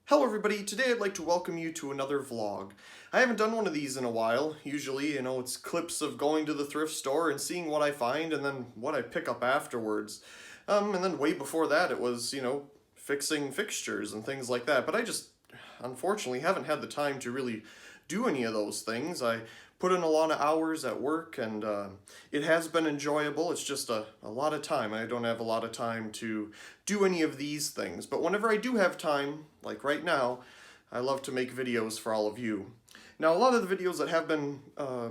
Hello everybody, today I'd like to welcome you to another vlog. I haven't done one of these in a while. Usually, it's clips of going to the thrift store and seeing what I find and then what I pick up afterwards. And then way before that it was, fixing fixtures and things like that. But I just, unfortunately, haven't had the time to really do any of those things. I put in a lot of hours at work and it has been enjoyable. It's just a lot of time. I don't have a lot of time to do any of these things. But whenever I do have time, like right now, I love to make videos for all of you. Now, a lot of the videos that have been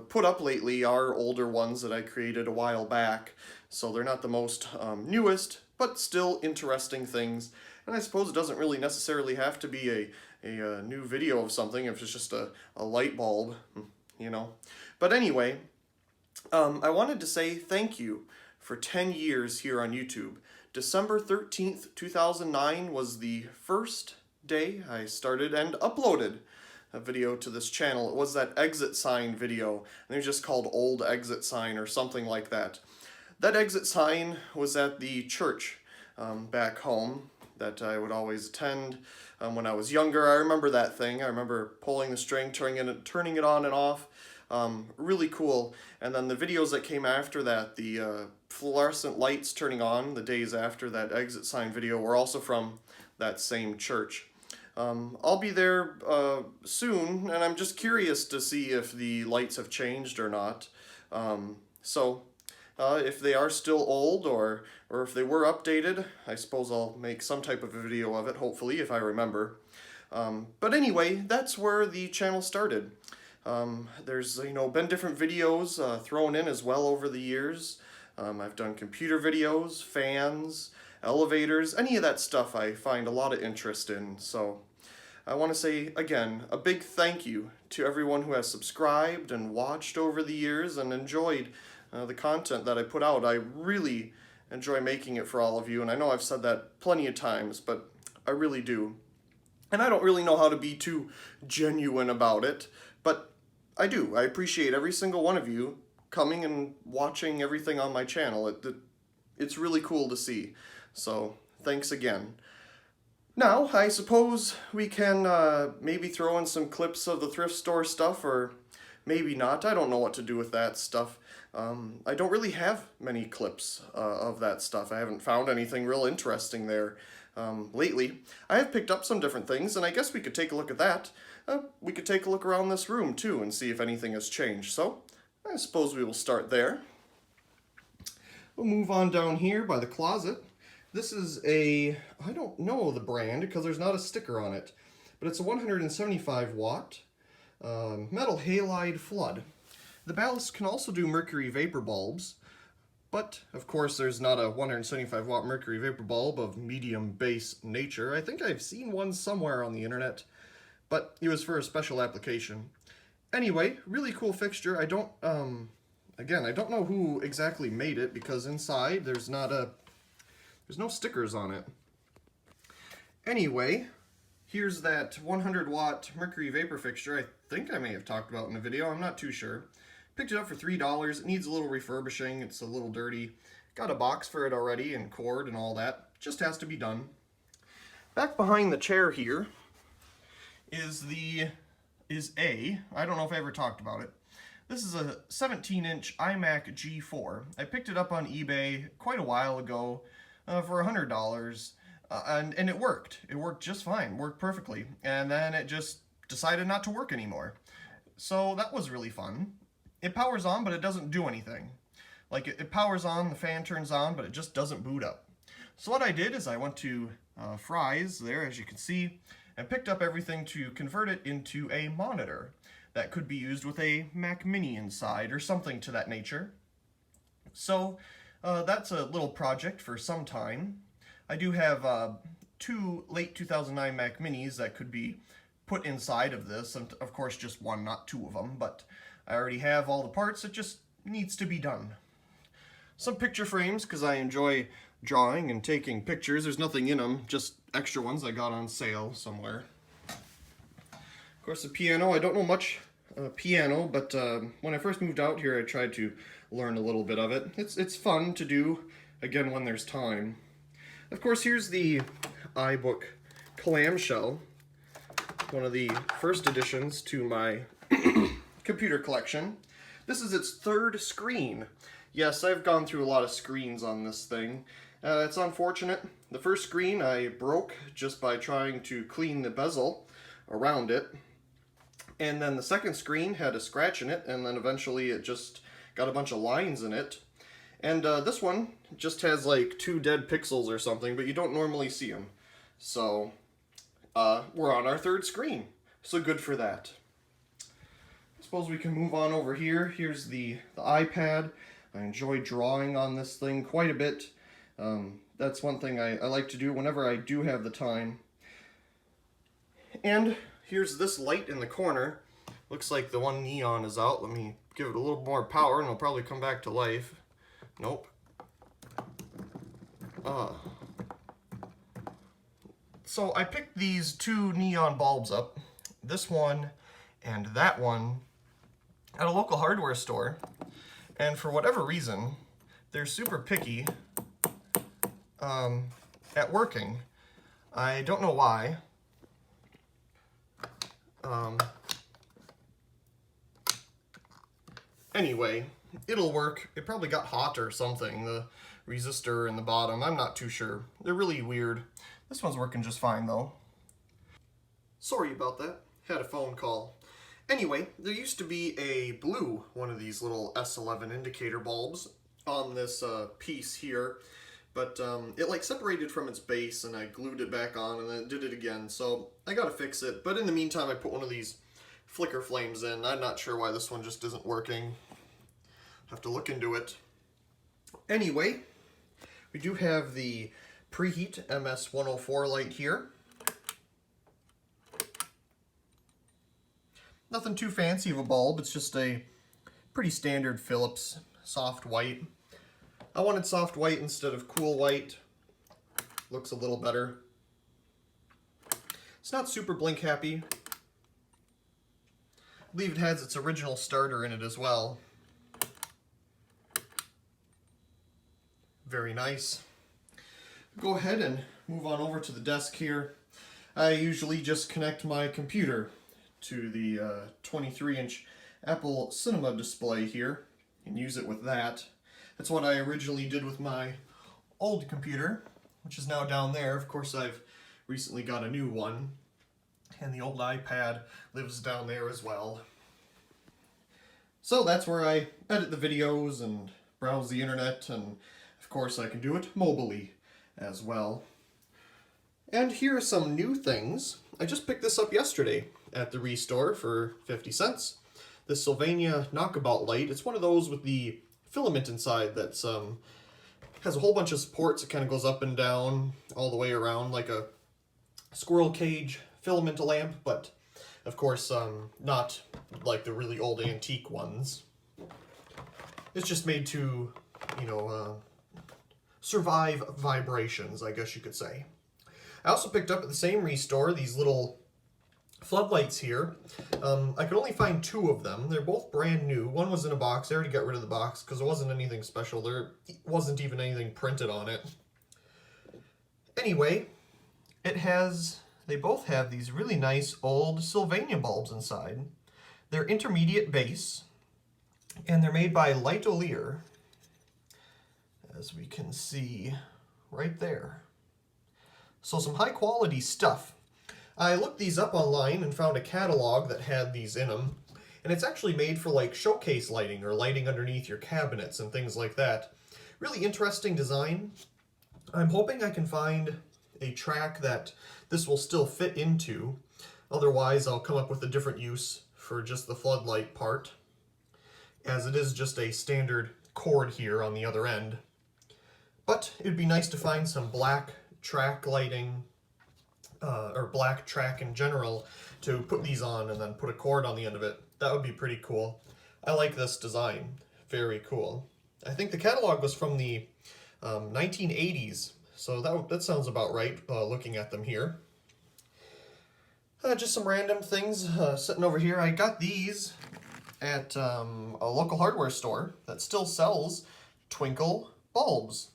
put up lately are older ones that I created a while back, so they're not the most newest, but still interesting things. And I suppose it doesn't really necessarily have to be a new video of something if it's just a light bulb, But anyway, I wanted to say thank you for 10 years here on YouTube. December 13th, 2009 was the first day I started and uploaded a video to this channel. It was that exit sign video. I think it was just called Old Exit Sign or something like that. That exit sign was at the church back home that I would always attend when I was younger. I remember that thing. I remember pulling the string, turning it on and off. Really cool. And then the videos that came after that, the fluorescent lights turning on the days after that exit sign video, were also from that same church. I'll be there soon, and I'm just curious to see if the lights have changed or not. If they are still old or if they were updated, I suppose I'll make some type of a video of it, hopefully, if I remember. But anyway, that's where the channel started. There's been different videos thrown in as well over the years. I've done computer videos, fans, elevators, any of that stuff I find a lot of interest in. So I want to say again a big thank you to everyone who has subscribed and watched over the years and enjoyed the content that I put out. I really enjoy making it for all of you, and I know I've said that plenty of times, but I really do. And I don't really know how to be too genuine about it, but I do. I appreciate every single one of you coming and watching everything on my channel. It's really cool to see. So, thanks again. Now, I suppose we can maybe throw in some clips of the thrift store stuff, or maybe not. I don't know what to do with that stuff. I don't really have many clips of that stuff. I haven't found anything real interesting there lately. I have picked up some different things, and I guess we could take a look at that. We could take a look around this room, too, and see if anything has changed. So, I suppose we will start there. We'll move on down here by the closet. This is I don't know the brand because there's not a sticker on it, but it's a 175 watt metal halide flood. The ballast can also do mercury vapor bulbs, but of course there's not a 175 watt mercury vapor bulb of medium base nature. I think I've seen one somewhere on the internet, but it was for a special application. Anyway, really cool fixture. I don't know who exactly made it because inside there's no stickers on it. Anyway, here's that 100 watt mercury vapor fixture I think I may have talked about in a video. I'm not too sure. Picked it up for $3. It needs a little refurbishing. It's a little dirty. Got a box for it already and cord and all that. Just has to be done. Back behind the chair here I don't know if I ever talked about it. This is a 17-inch iMac G4. I picked it up on eBay quite a while ago for $100, and it worked. It worked just fine, worked perfectly. And then it just decided not to work anymore. So that was really fun. It powers on, but it doesn't do anything. Like, it powers on, the fan turns on, but it just doesn't boot up. So what I did is I went to Fry's there, as you can see, and picked up everything to convert it into a monitor that could be used with a Mac Mini inside or something to that nature. So that's a little project for some time. I do have two late 2009 Mac Minis that could be put inside of this, and of course just one, not two of them, but I already have all the parts. It just needs to be done. Some picture frames, because I enjoy drawing and taking pictures. There's nothing in them, just extra ones I got on sale somewhere. Of course, the piano. I don't know much piano, but when I first moved out here, I tried to learn a little bit of it. It's fun to do, again, when there's time. Of course, here's the iBook clamshell. one of the first additions to my computer collection. This is its third screen. Yes, I've gone through a lot of screens on this thing. It's unfortunate. The first screen I broke just by trying to clean the bezel around it. And then the second screen had a scratch in it, and then eventually it just got a bunch of lines in it. And this one just has like 2 dead pixels or something, but you don't normally see them. So we're on our third screen. So good for that. I suppose we can move on over here. Here's the iPad. I enjoy drawing on this thing quite a bit. That's one thing I like to do whenever I do have the time. And here's this light in the corner. Looks like the one neon is out. Let me give it a little more power and it'll probably come back to life. Nope. So I picked these 2 neon bulbs up, this one and that one, at a local hardware store. And for whatever reason, they're super picky at working. I don't know why. Anyway, it'll work. It probably got hot or something, the resistor in the bottom. I'm not too sure. They're really weird. This one's working just fine though. Sorry about that. Had a phone call. Anyway, there used to be a blue one of these little S11 indicator bulbs on this piece here, but it like separated from its base and I glued it back on and then it did it again, so I gotta fix it. But in the meantime I put one of these flicker flames in. I'm not sure why this one just isn't working. Have to look into it. Anyway, we do have the preheat MS104 light here. Nothing too fancy of a bulb, it's just a pretty standard Philips soft white. I wanted soft white instead of cool white. Looks a little better. It's not super blink happy. I believe it has its original starter in it as well. Very nice. Go ahead and move on over to the desk here. I usually just connect my computer to the 23-inch Apple Cinema display here and use it with that. That's what I originally did with my old computer, which is now down there. Of course, I've recently got a new one, and the old iPad lives down there as well. So that's where I edit the videos and browse the internet, and of course I can do it mobilely as well. And here are some new things. I just picked this up yesterday at the Restore for 50 cents. The Sylvania Knockabout light. It's one of those with the filament inside that's has a whole bunch of supports. It kind of goes up and down all the way around like a squirrel cage filament lamp, but of course not like the really old antique ones. It's just made to, you know, survive vibrations, I guess you could say. I also picked up at the same Restore these little floodlights here. I could only find 2 of them. They're both brand new. One was in a box. I already got rid of the box because there wasn't anything special. There wasn't even anything printed on it. Anyway, they both have these really nice old Sylvania bulbs inside. They're intermediate base, and they're made by Lightolier, as we can see right there. So some high quality stuff. I looked these up online and found a catalog that had these in them, and it's actually made for like showcase lighting or lighting underneath your cabinets and things like that. Really interesting design. I'm hoping I can find a track that this will still fit into. Otherwise, I'll come up with a different use for just the floodlight part, as it is just a standard cord here on the other end. But it'd be nice to find some black track lighting, or black track in general, to put these on and then put a cord on the end of it. That would be pretty cool. I like this design. Very cool. I think the catalog was from the 1980s, so that sounds about right, looking at them here. Just some random things sitting over here. I got these at a local hardware store that still sells Twinkle Bulbs.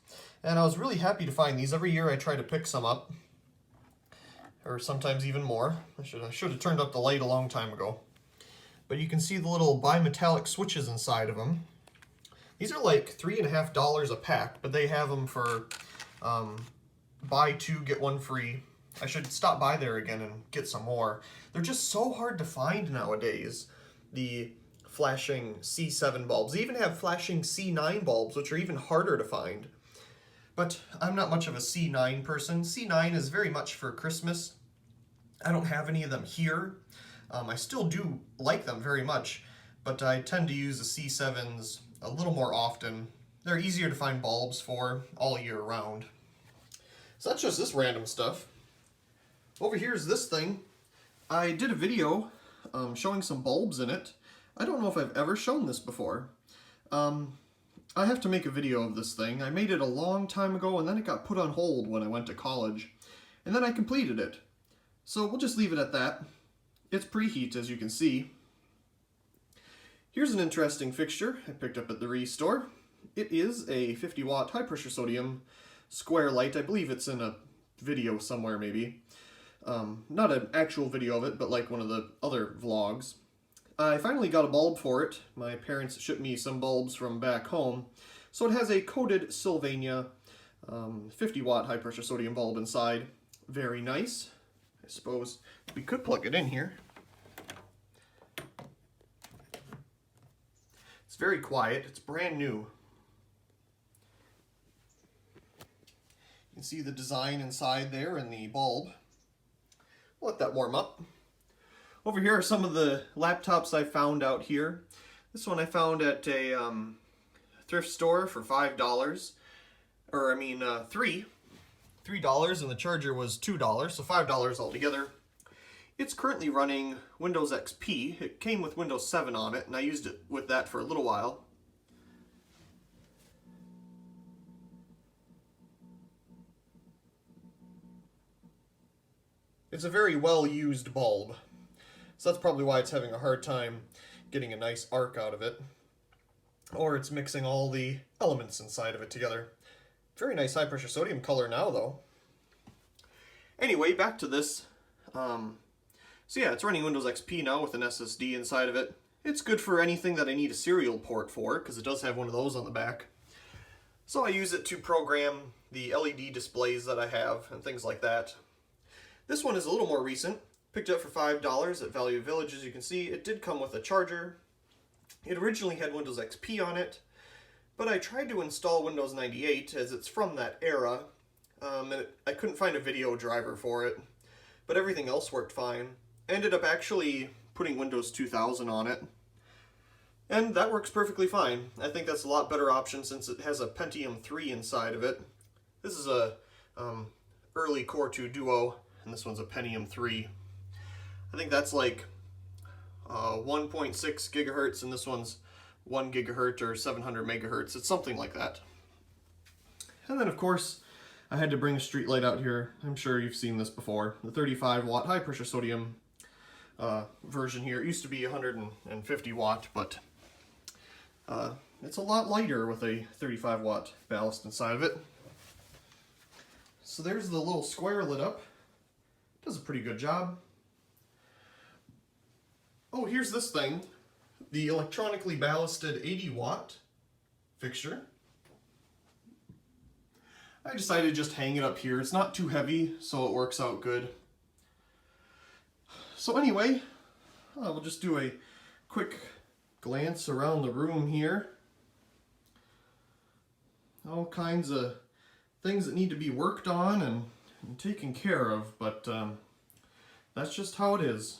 And I was really happy to find these. Every year I try to pick some up. or sometimes even more. I should have turned up the light a long time ago. But you can see the little bimetallic switches inside of them. These are like $3.50 a pack, but they have them for buy two, get one free. I should stop by there again and get some more. They're just so hard to find nowadays, the flashing C7 bulbs. They even have flashing C9 bulbs, which are even harder to find. But I'm not much of a C9 person. C9 is very much for Christmas. I don't have any of them here. I still do like them very much, but I tend to use the C7s a little more often. They're easier to find bulbs for all year round. So that's just this random stuff. Over here is this thing. I did a video showing some bulbs in it. I don't know if I've ever shown this before. I have to make a video of this thing. I made it a long time ago and then it got put on hold when I went to college. And then I completed it. So we'll just leave it at that. It's preheat, as you can see. Here's an interesting fixture I picked up at the ReStore. It is a 50 watt high pressure sodium square light. I believe it's in a video somewhere maybe. Not an actual video of it, but like one of the other vlogs. I finally got a bulb for it. My parents shipped me some bulbs from back home. So it has a coated Sylvania 50 watt high pressure sodium bulb inside. Very nice. I suppose we could plug it in here. It's very quiet. It's brand new. You can see the design inside there and the bulb. We'll let that warm up. Over here are some of the laptops I found out here. This one I found at a thrift store for $5. Or I mean $3, and the charger was $2, so $5 altogether. It's currently running Windows XP. It came with Windows 7 on it, and I used it with that for a little while. It's a very well-used bulb, so that's probably why it's having a hard time getting a nice arc out of it. Or it's mixing all the elements inside of it together. Very nice high-pressure sodium color now, though. Anyway, back to this. So yeah, it's running Windows XP now with an SSD inside of it. It's good for anything that I need a serial port for, because it does have one of those on the back. So I use it to program the LED displays that I have and things like that. This one is a little more recent. Picked it up for $5 at Value Village. As you can see, it did come with a charger. It originally had Windows XP on it, but I tried to install Windows 98 as it's from that era, and I couldn't find a video driver for it, but everything else worked fine. I ended up actually putting Windows 2000 on it, and that works perfectly fine. I think that's a lot better option since it has a Pentium 3 inside of it. This is a early Core 2 Duo, and this one's a Pentium 3. I think that's like 1.6 gigahertz, and this one's 1 gigahertz or 700 megahertz. It's something like that. And then, of course, I had to bring a street light out here. I'm sure you've seen this before. The 35 watt high pressure sodium version here. It used to be 150 watt, but it's a lot lighter with a 35 watt ballast inside of it. So there's the little square lit up. Does a pretty good job. Oh, here's this thing. The electronically ballasted 80 watt fixture. I decided to just hang it up here. It's not too heavy, so it works out good. So anyway, we'll just do a quick glance around the room here. All kinds of things that need to be worked on and taken care of, but that's just how it is.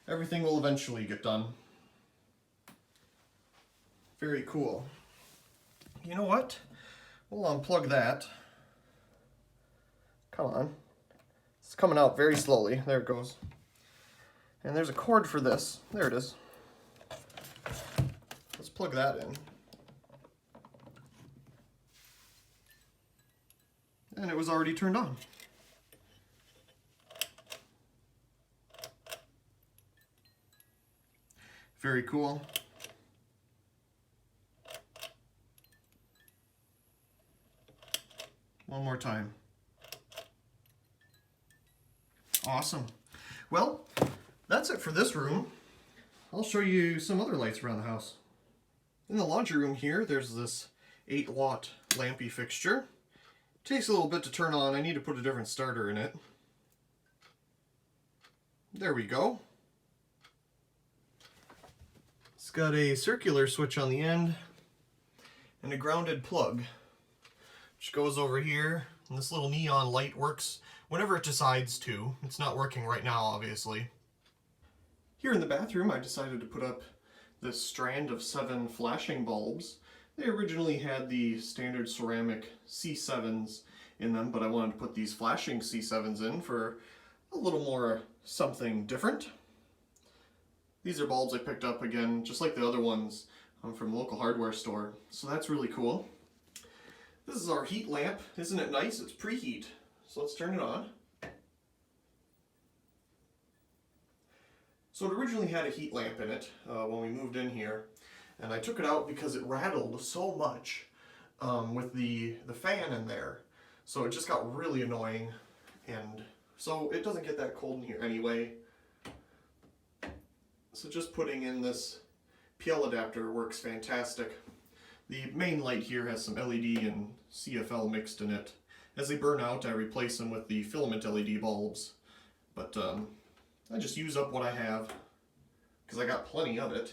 Everything will eventually get done. Very cool. You know what? We'll unplug that. Come on. It's coming out very slowly. There it goes. And there's a cord for this. There it is. Let's plug that in. And it was already turned on. Very cool. One more time. Awesome. Well, that's it for this room. I'll show you some other lights around the house. In the laundry room here, there's this 8-watt lampy fixture. It takes a little bit to turn on. I need to put a different starter in it. There we go. It's got a circular switch on the end and a grounded plug, which goes over here, and this little neon light works whenever it decides to. It's not working right now, obviously. Here in the bathroom, I decided to put up this strand of 7 flashing bulbs. They originally had the standard ceramic C7s in them, but I wanted to put these flashing C7s in for a little more something different. These are bulbs I picked up again, just like the other ones from the local hardware store, so that's really cool. This is our heat lamp. Isn't it nice? It's preheat. So let's turn it on. So it originally had a heat lamp in it when we moved in here, and I took it out because it rattled so much with the fan in there. So it just got really annoying, and so it doesn't get that cold in here anyway. So just putting in this PL adapter works fantastic. The main light here has some LED and CFL mixed in it. As they burn out, I replace them with the filament LED bulbs. But I just use up what I have because I got plenty of it.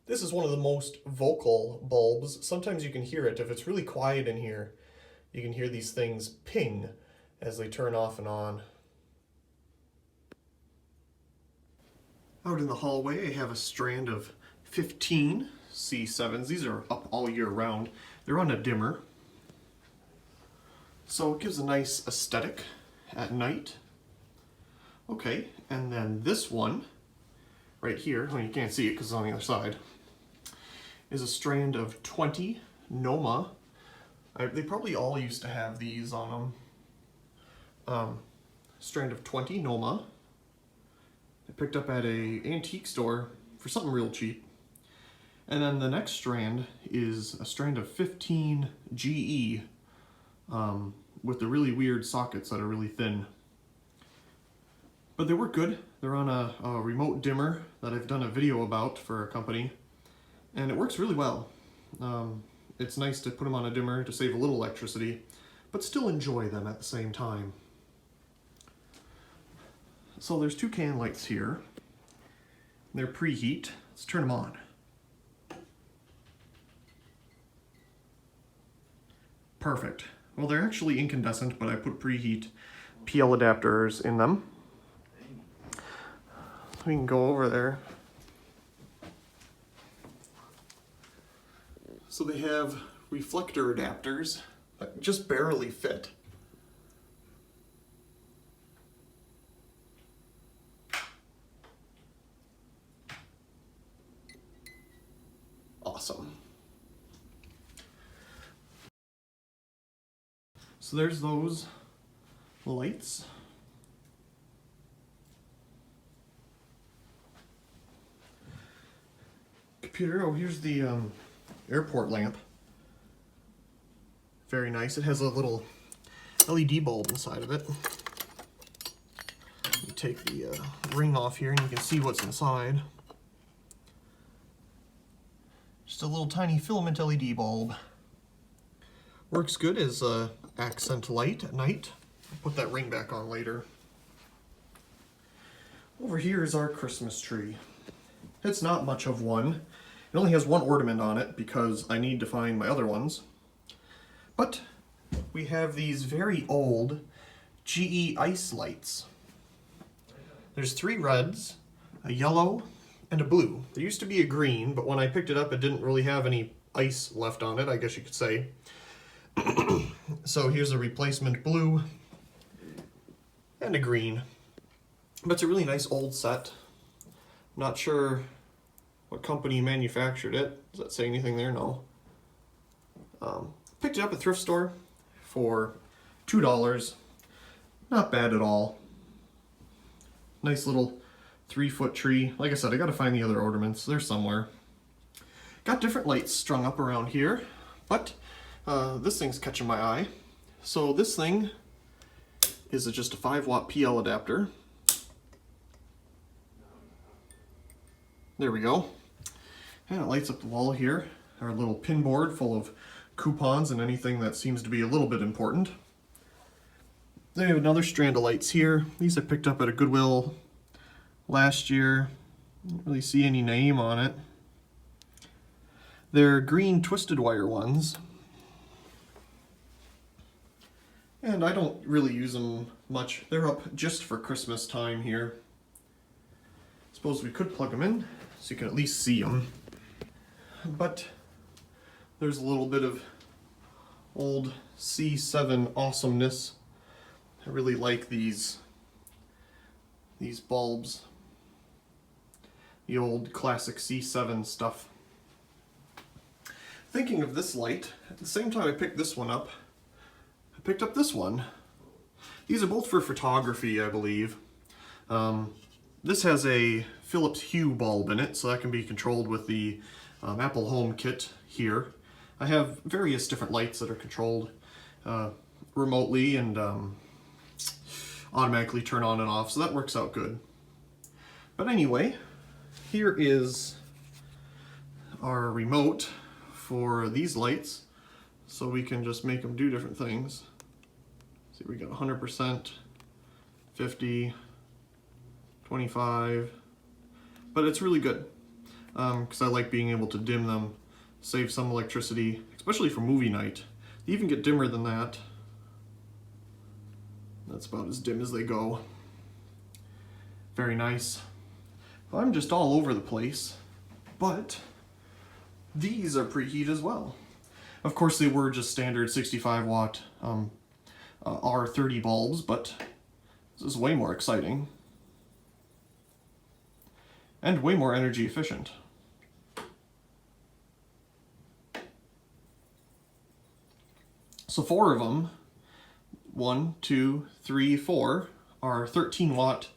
This is one of the most vocal bulbs. Sometimes you can hear it. If it's really quiet in here, you can hear these things ping as they turn off and on. Out in the hallway, I have a strand of 15 C7s. These are up all year round. They're on a dimmer, so it gives a nice aesthetic at night. Okay, and then this one right here, well, you can't see it because it's on the other side, is a strand of 20 Noma. They probably all used to have these on them. Strand of 20 Noma. I picked up at a antique store for something real cheap. And then the next strand is a strand of 15 GE with the really weird sockets that are really thin. But they work good. They're on a remote dimmer that I've done a video about for a company, and it works really well. It's nice to put them on a dimmer to save a little electricity, but still enjoy them at the same time. So there's 2 can lights here. They're preheat. Let's turn them on. Perfect. Well, they're actually incandescent, but I put preheat PL adapters in them. We can go over there. So they have reflector adapters that just barely fit. Awesome. So there's those lights. Computer, oh, here's the airport lamp. Very nice. It has a little LED bulb inside of it. You take the ring off here and you can see what's inside. Just a little tiny filament LED bulb. Works good as a accent light at night. I'll put that ring back on later. Over here is our Christmas tree. It's not much of one. It only has 1 ornament on it because I need to find my other ones. But we have these very old GE ice lights. There's 3 reds, a yellow, and a blue. There used to be a green, but when I picked it up, it didn't really have any ice left on it, I guess you could say. So here's a replacement blue and a green. But it's a really nice old set. Not sure what company manufactured it. Does that say anything there? No. Picked it up at a thrift store for $2. Not bad at all. Nice little 3-foot tree. Like I said, I gotta find the other ornaments. They're somewhere. Got different lights strung up around here, but This thing's catching my eye. So this thing is just a 5-watt PL adapter. There we go. And it lights up the wall here. Our little pin board full of coupons and anything that seems to be a little bit important. Then we have another strand of lights here. These I picked up at a Goodwill last year. Don't really see any name on it. They're green twisted wire ones. And I don't really use them much. They're up just for Christmas time here. Suppose we could plug them in so you can at least see them. But there's a little bit of old C7 awesomeness. I really like these bulbs. The old classic C7 stuff. Thinking of this light, at the same time I picked this one up, I picked up this one. These are both for photography, I believe. This has a Philips Hue bulb in it, so that can be controlled with the Apple Home kit here. I have various different lights that are controlled remotely and automatically turn on and off, so that works out good. But anyway, here is our remote for these lights, so we can just make them do different things. See, we got 100%, 50, 25, but it's really good because I like being able to dim them, save some electricity, especially for movie night. They even get dimmer than that. That's about as dim as they go. Very nice. Well, I'm just all over the place, but these are preheat as well. Of course, they were just standard 65 watt R30 bulbs, but this is way more exciting and way more energy efficient. So 4 of them, 1, 2, 3, 4, are 13 watt,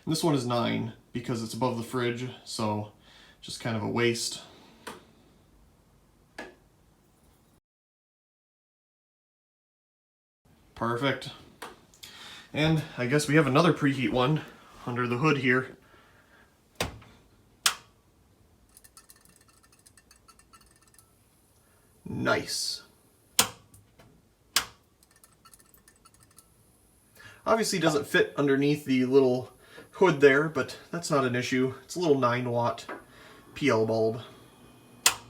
and this one is 9 because it's above the fridge, so just kind of a waste. Perfect. And I guess we have another preheat one under the hood here. Nice. Obviously doesn't fit underneath the little hood there, but that's not an issue. It's a little 9-watt PL bulb. Of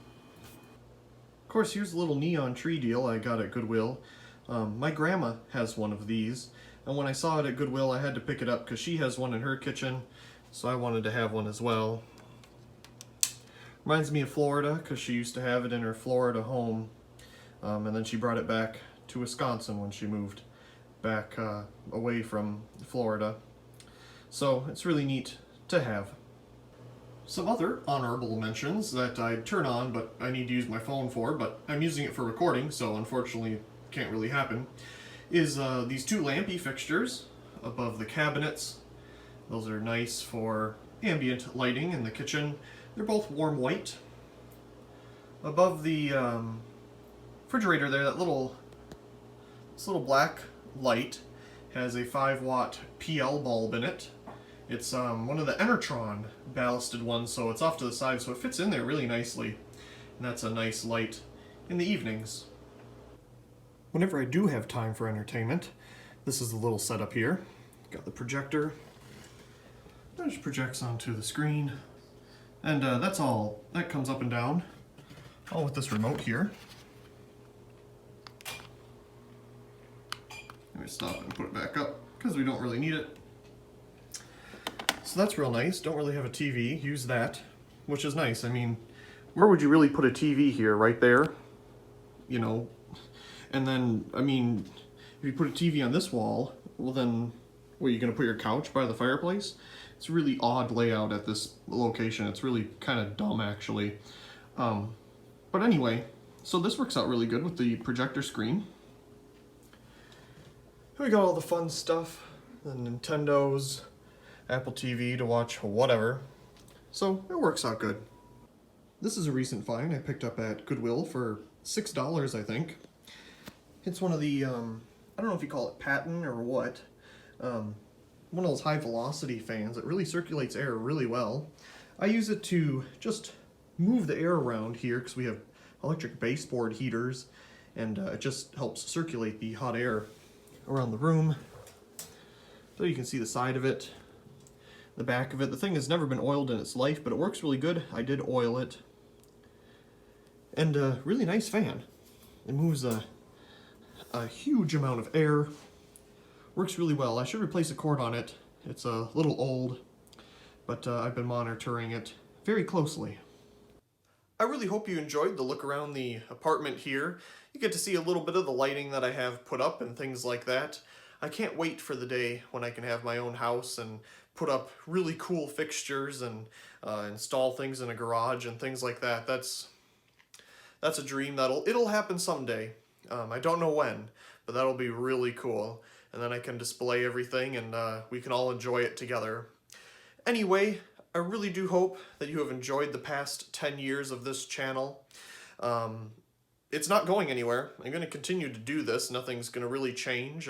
course, here's a little neon tree deal I got at Goodwill. My grandma has one of these, and when I saw it at Goodwill, I had to pick it up because she has one in her kitchen, so I wanted to have one as well. Reminds me of Florida because she used to have it in her Florida home, and then she brought it back to Wisconsin when she moved back away from Florida. So it's really neat to have. Some other honorable mentions that I'd turn on but I need to use my phone for, but I'm using it for recording, so unfortunately can't really happen, is these 2 lampy fixtures above the cabinets. Those are nice for ambient lighting in the kitchen. They're both warm white. Above the refrigerator there, this little black light has a 5-watt PL bulb in it. It's one of the Enertron ballasted ones, so it's off to the side, so it fits in there really nicely. And that's a nice light in the evenings. Whenever I do have time for entertainment, this is the little setup here. Got the projector. That just projects onto the screen. And that's all. That comes up and down. All with this remote here. Let me stop and put it back up because we don't really need it. So that's real nice. Don't really have a TV. Use that, which is nice. I mean, where would you really put a TV here? Right there? You know? And then, I mean, if you put a TV on this wall, well then, what, are you going to put your couch by the fireplace? It's a really odd layout at this location. It's really kind of dumb, actually. But anyway, so this works out really good with the projector screen. We got all the fun stuff, the Nintendos, Apple TV to watch whatever. So it works out good. This is a recent find I picked up at Goodwill for $6, I think. It's one of the, I don't know if you call it patent or what, one of those high velocity fans that really circulates air really well. I use it to just move the air around here because we have electric baseboard heaters, and it just helps circulate the hot air around the room. So you can see the side of it, the back of it. The thing has never been oiled in its life, but it works really good. I did oil it. And a really nice fan. It moves a huge amount of air. Works really well. I should replace a cord on it. It's a little old, but I've been monitoring it very closely. I really hope you enjoyed the look around the apartment here. You get to see a little bit of the lighting that I have put up and things like that. I can't wait for the day when I can have my own house and put up really cool fixtures and install things in a garage and things like that. That's a dream it'll happen someday. I don't know when, but that'll be really cool. And then I can display everything and we can all enjoy it together. Anyway, I really do hope that you have enjoyed the past 10 years of this channel. It's not going anywhere. I'm going to continue to do this. Nothing's going to really change.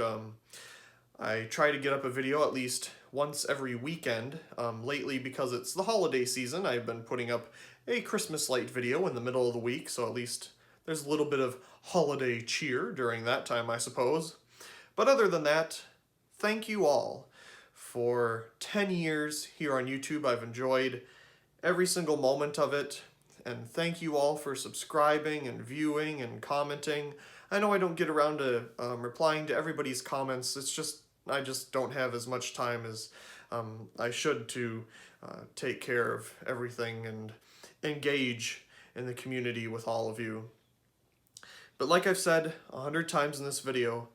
I try to get up a video at least once every weekend. Lately, because it's the holiday season, I've been putting up a Christmas light video in the middle of the week, so at least there's a little bit of holiday cheer during that time, I suppose. But other than that, thank you all. For 10 years here on YouTube, I've enjoyed every single moment of it, and thank you all for subscribing and viewing and commenting. I know I don't get around to replying to everybody's comments. It's just, I just don't have as much time as I should to take care of everything and engage in the community with all of you. But like I've said 100 times in this video,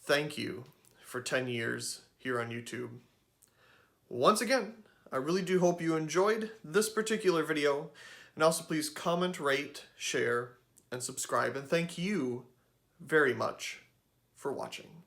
thank you for 10 years here on YouTube. Once again, I really do hope you enjoyed this particular video, and also please comment, rate, share, and subscribe, and thank you very much for watching.